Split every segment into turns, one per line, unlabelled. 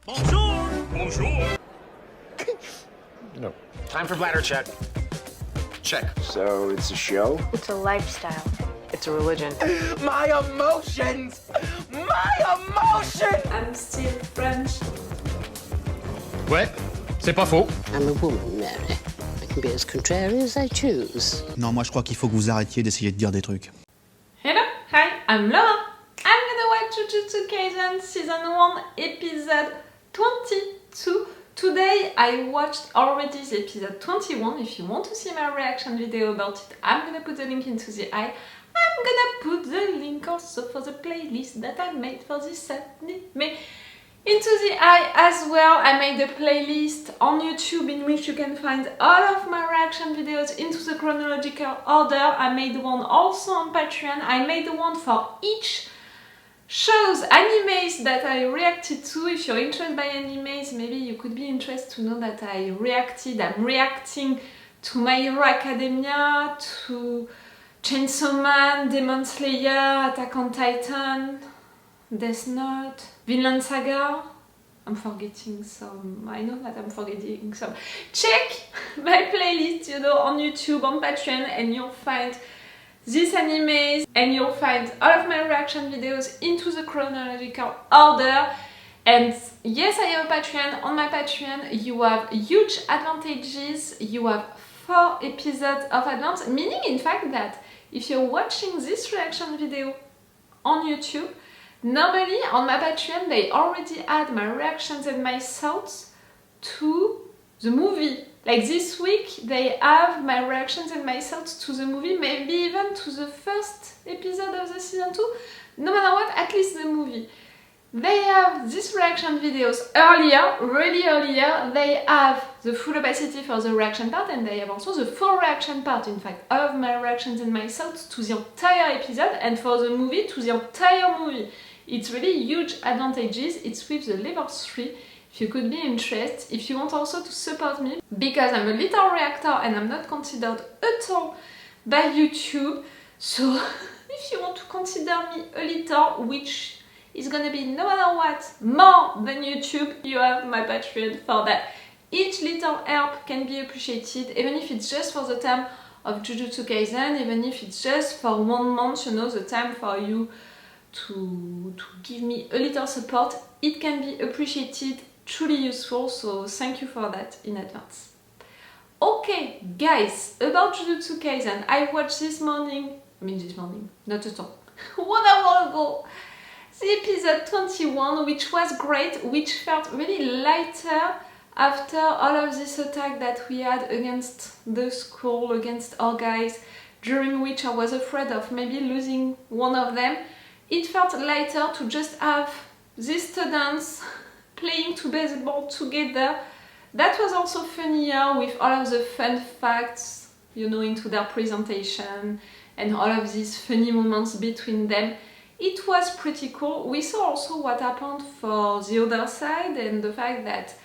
Bonjour! Bonjour!
No.
Time for bladder check. Check.
So it's a show?
It's a lifestyle.
It's a religion.
My emotions! My emotions!
I'm still French.
Ouais, c'est pas faux.
I'm a woman, Mary. I can be as contrary as I choose.
Non, moi je crois qu'il faut que vous arrêtiez d'essayer de dire des trucs.
Hello, hi, I'm Laura. I'm gonna watch Jujutsu Kaisen Season 1, Episode 22. Today I watched already the episode 21. If you want to see my reaction video about it, I'm gonna put the link into the eye. I'm gonna put the link also for the playlist that I made for this anime into the eye as well. I made a playlist on YouTube in which you can find all of my reaction videos into the chronological order. I made one also on Patreon. I made one for each shows, animes that I reacted to. If you're interested by animes, maybe you could be interested to know that I'm reacting to My Hero Academia, to Chainsaw Man, Demon Slayer, Attack on Titan, Death Note, Vinland Saga. I'm forgetting some, I know that I'm forgetting some. Check my playlist, on YouTube, on Patreon, and you'll find these animes, and you'll find all of my reaction videos into the chronological order. And yes, I have a Patreon. On my Patreon, you have huge advantages. You have 4 episodes of advance, meaning in fact that if you're watching this reaction video on YouTube, normally on my Patreon they already add my reactions and my thoughts to the movie. Like this week they have my reactions and my thoughts to the movie, maybe even to the first episode of the season 2. No matter what, at least the movie. They have these reaction videos earlier, really earlier. They have the full opacity for the reaction part, and they have also the full reaction part, in fact, of my reactions and my thoughts to the entire episode, and for the movie, to the entire movie. It's really huge advantages. It's with the level 3. If you could be interested, if you want also to support me, because I'm a little reactor and I'm not considered at all by YouTube, so if you want to consider me a little, which is gonna be no matter what more than YouTube, you have my Patreon for that. Each little help can be appreciated, even if it's just for the time of Jujutsu Kaisen, even if it's just for 1 month, the time for you to give me a little support, it can be appreciated, truly useful, so thank you for that in advance. Okay, guys, about Jujutsu Kaisen, I watched this morning, not at all, 1 hour ago, the episode 21, which was great, which felt really lighter after all of this attack that we had against the school, against our guys, during which I was afraid of maybe losing one of them. It felt lighter to just have these students playing to baseball together. That was also funnier with all of the fun facts, into their presentation and all of these funny moments between them. It was pretty cool. We saw also what happened for the other side and the fact that,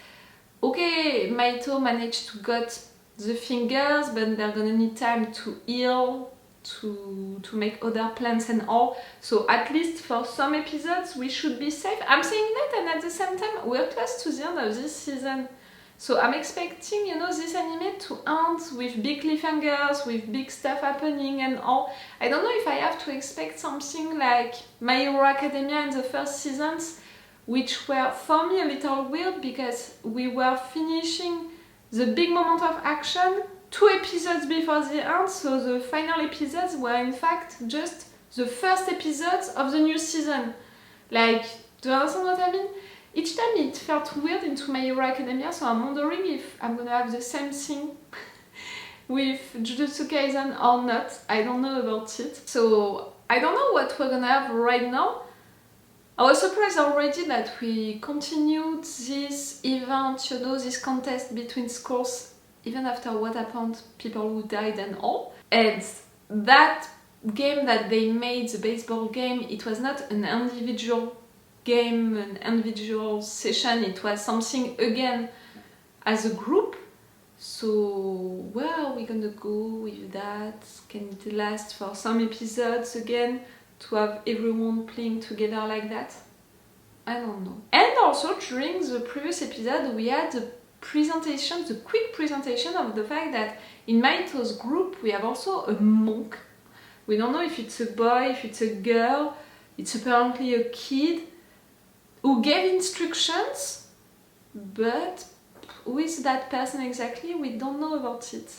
okay, Mahito managed to get the fingers, but they're gonna need time to heal, to make other plans and all. So at least for some episodes we should be safe. I'm saying that, and at the same time we're close to the end of this season. So I'm expecting, this anime to end with big cliffhangers, with big stuff happening and all. I don't know if I have to expect something like My Hero Academia in the first seasons, which were for me a little weird because we were finishing the big moment of action 2 episodes before the end, so the final episodes were in fact just the first episodes of the new season. Like, do you understand what I mean? Each time it felt weird into My Hero Academia, so I'm wondering if I'm gonna have the same thing with Jujutsu Kaisen or not. I don't know about it. So I don't know what we're gonna have right now. I was surprised already that we continued this event, this contest between schools, even after what happened, people who died and all. And that game that they made, the baseball game, it was not an individual game, an individual session, it was something again as a group. So where are we gonna go with that? Can it last for some episodes again to have everyone playing together like that? I don't know. And also during the previous episode we had the quick presentation of the fact that in Mahito's group we have also a monk. We don't know if it's a boy, if it's a girl, it's apparently a kid who gave instructions, but who is that person exactly? We don't know about it.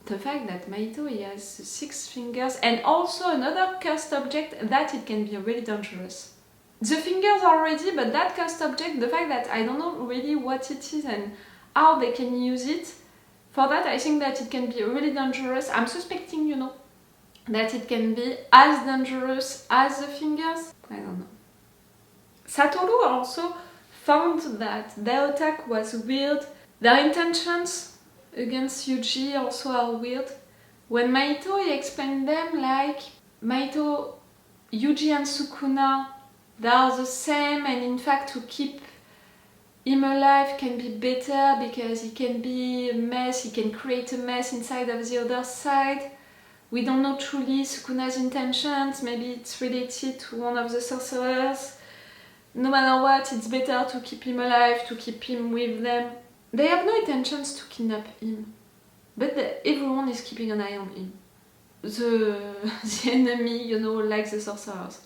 The fact that Mahito he has 6 fingers and also another cursed object that it can be really dangerous. The fingers already, but that cursed object, the fact that I don't know really what it is and how they can use it, for that I think that it can be really dangerous. I'm suspecting, you know, that it can be as dangerous as the fingers. I don't know. Satoru also found that their attack was weird. Their intentions against Yuji also are weird. When Mahito he explained them like Mahito, Yuji and Sukuna, they are the same, and in fact to keep him alive can be better because he can be a mess, he can create a mess inside of the other side. We don't know truly Sukuna's intentions, maybe it's related to one of the sorcerers. No matter what, it's better to keep him alive, to keep him with them. They have no intentions to kidnap him, but everyone is keeping an eye on him. The enemy, you know, like the sorcerers.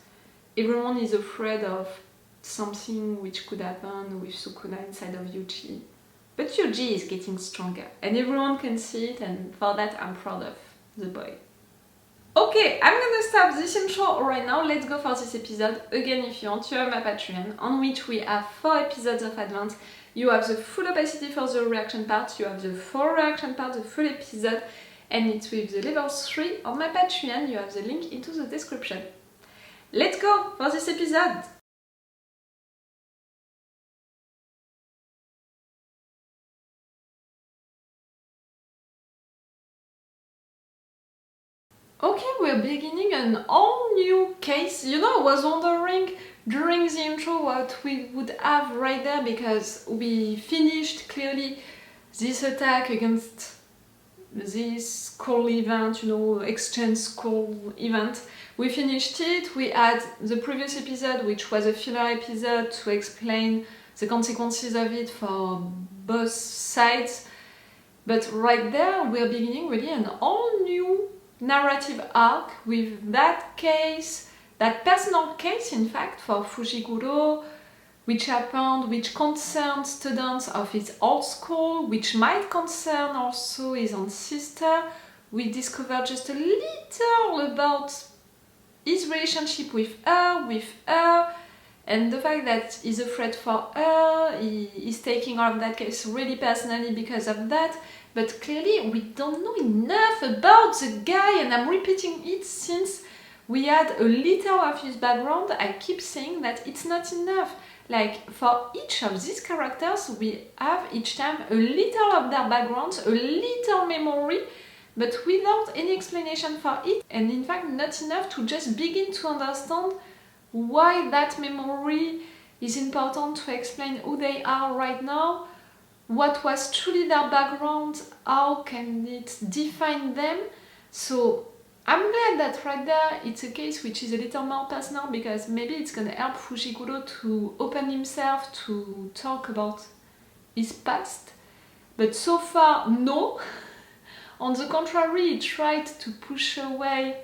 Everyone is afraid of something which could happen with Sukuna inside of Yuji. But Yuji is getting stronger, and everyone can see it, and for that I'm proud of the boy. Okay, I'm gonna stop this intro right now. Let's go for this episode. Again, if you want, you have my Patreon, on which we have 4 episodes of advance. You have the full opacity for the reaction part, you have the 4 reaction part, the full episode, and it's with the level 3 on my Patreon. You have the link into the description. Let's go for this episode! Okay, we're beginning an all new case. You know, I was wondering during the intro what we would have right there, because we finished clearly this attack against this school event, you know, exchange school event. We finished it, we had the previous episode, which was a filler episode to explain the consequences of it for both sides. But right there, we're beginning really an all new narrative arc with that case, that personal case in fact for Fushiguro, which happened, which concerned students of his old school, which might concern also his own sister. We discovered just a little about his relationship with her, and the fact that he's afraid for her, he's taking all of that case really personally because of that. But clearly we don't know enough about the guy, and I'm repeating it since we had a little of his background. I keep saying that it's not enough. Like, for each of these characters we have each time a little of their backgrounds, a little memory, but without any explanation for it, and in fact not enough to just begin to understand why that memory is important to explain who they are right now. What was truly their background, how can it define them? So I'm glad that right there it's a case which is a little more personal, because maybe it's gonna help Fushiguro to open himself to talk about his past. But so far, no. On the contrary, he tried to push away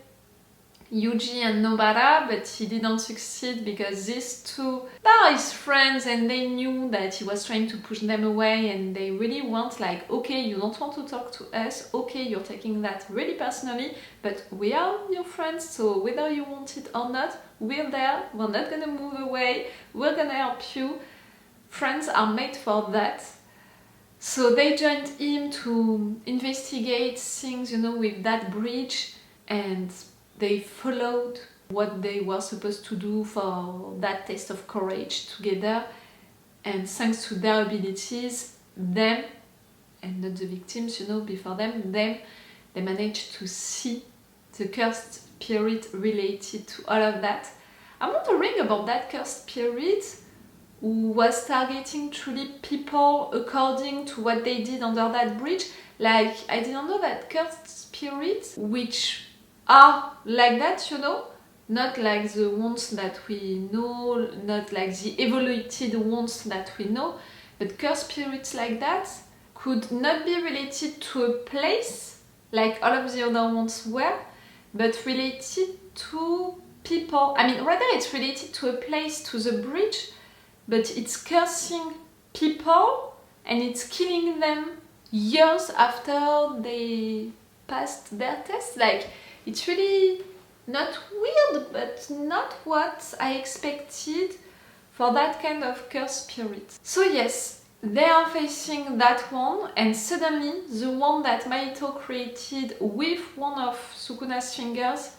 Yuji and Nobara, but he didn't succeed because these two are his friends and they knew that he was trying to push them away, and they really want, like, okay, you don't want to talk to us, okay, you're taking that really personally, but we are your friends, so whether you want it or not, we're there, we're not gonna move away, we're gonna help you. Friends are made for that. So they joined him to investigate things, you know, with that bridge, and they followed what they were supposed to do for that test of courage together, and thanks to their abilities, them, and not the victims, you know, before them, they managed to see the cursed spirit related to all of that. I'm wondering about that cursed spirit who was targeting truly people according to what they did under that bridge. Like, I didn't know that cursed spirits, which are like that, you know, not like the ones that we know, not like the evaluated ones that we know, but cursed spirits like that could not be related to a place, like all of the other ones were, but related to people. I mean, rather it's related to a place, to the bridge, but it's cursing people and it's killing them years after they passed their test. Like, it's really not weird, but not what I expected for that kind of cursed spirit. So yes, they are facing that one, and suddenly the one that Mahito created with one of Sukuna's fingers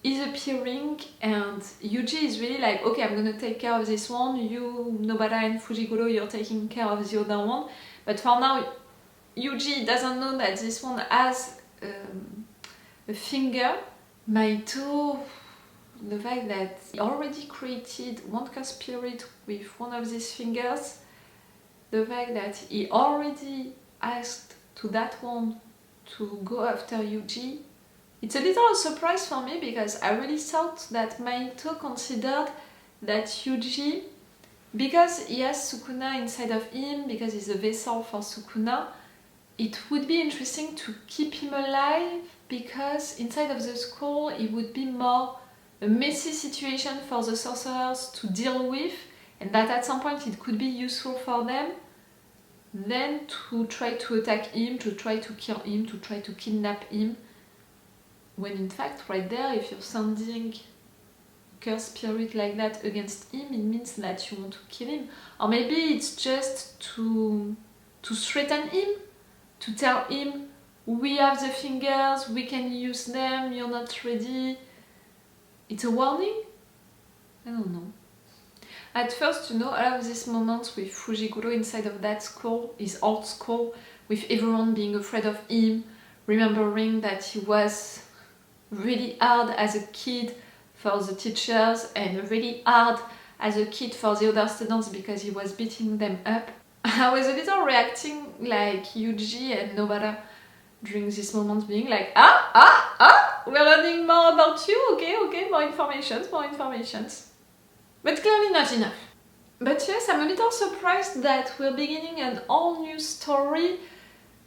is appearing, and Yuji is really like, okay, I'm gonna take care of this one, you, Nobara and Fushiguro, you're taking care of the other one. But for now, Yuji doesn't know that this one has a finger. Mahito, the fact that he already created one cursed spirit with one of these fingers, the fact that he already asked to that one to go after Yuji, it's a little surprise for me, because I really thought that Mahito considered that Yuji, because he has Sukuna inside of him, because he's a vessel for Sukuna, it would be interesting to keep him alive, because inside of the school it would be more a messy situation for the sorcerers to deal with, and that at some point it could be useful for them, than to try to attack him, to try to kill him, to try to kidnap him. When in fact, right there, if you're sending a cursed spirit like that against him, it means that you want to kill him. Or maybe it's just to threaten him, to tell him, we have the fingers, we can use them, you're not ready. It's a warning? I don't know. At first, you know, all of these moments with Fushiguro inside of that school, his old school, with everyone being afraid of him, remembering that he was really hard as a kid for the teachers and really hard as a kid for the other students because he was beating them up. I was a little reacting like Yuji and Nobara during this moment, being like, we're learning more about you, okay, more informations. But clearly not enough. But yes, I'm a little surprised that we're beginning an all new story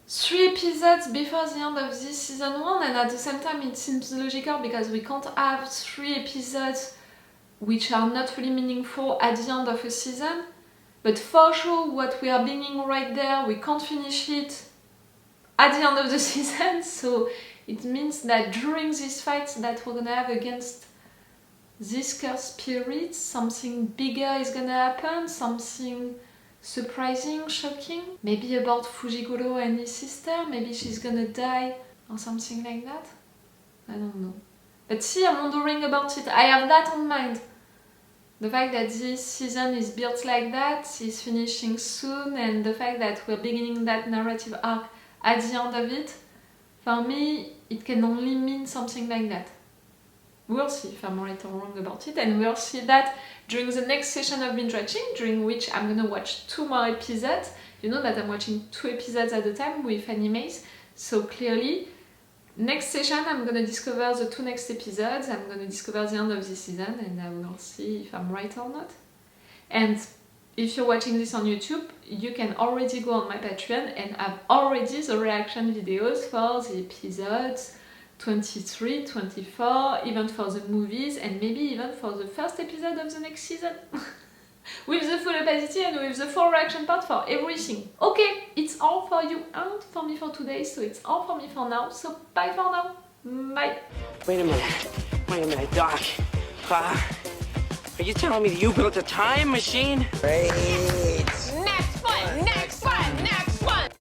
3 episodes before the end of this season 1, and at the same time it seems logical because we can't have 3 episodes which are not really meaningful at the end of a season. But for sure, what we are beginning right there, we can't finish it at the end of the season, so it means that during these fights that we're gonna have against this cursed spirit, something bigger is gonna happen, something surprising, shocking. Maybe about Fushiguro and his sister, maybe she's gonna die or something like that. I don't know. But see, I'm wondering about it. I have that on mind. The fact that this season is built like that, is finishing soon, and the fact that we're beginning that narrative arc at the end of it, for me, it can only mean something like that. We'll see if I'm right or wrong about it, and we'll see that during the next session of binge watching, during which I'm gonna watch 2 more episodes. You know that I'm watching 2 episodes at a time with animes, so clearly, next session I'm gonna discover the 2 next episodes, I'm gonna discover the end of the season, and I will see if I'm right or not. And if you're watching this on YouTube, you can already go on my Patreon and have already the reaction videos for the episodes 23, 24, even for the movies, and maybe even for the first episode of the next season. With the full opacity and with the full reaction part for everything. Okay, it's all for you and for me for today, so it's all for me for now, so bye for now. Bye.
Wait a minute, Doc. Are you telling me that you built a time machine?
Great.
Next one, next!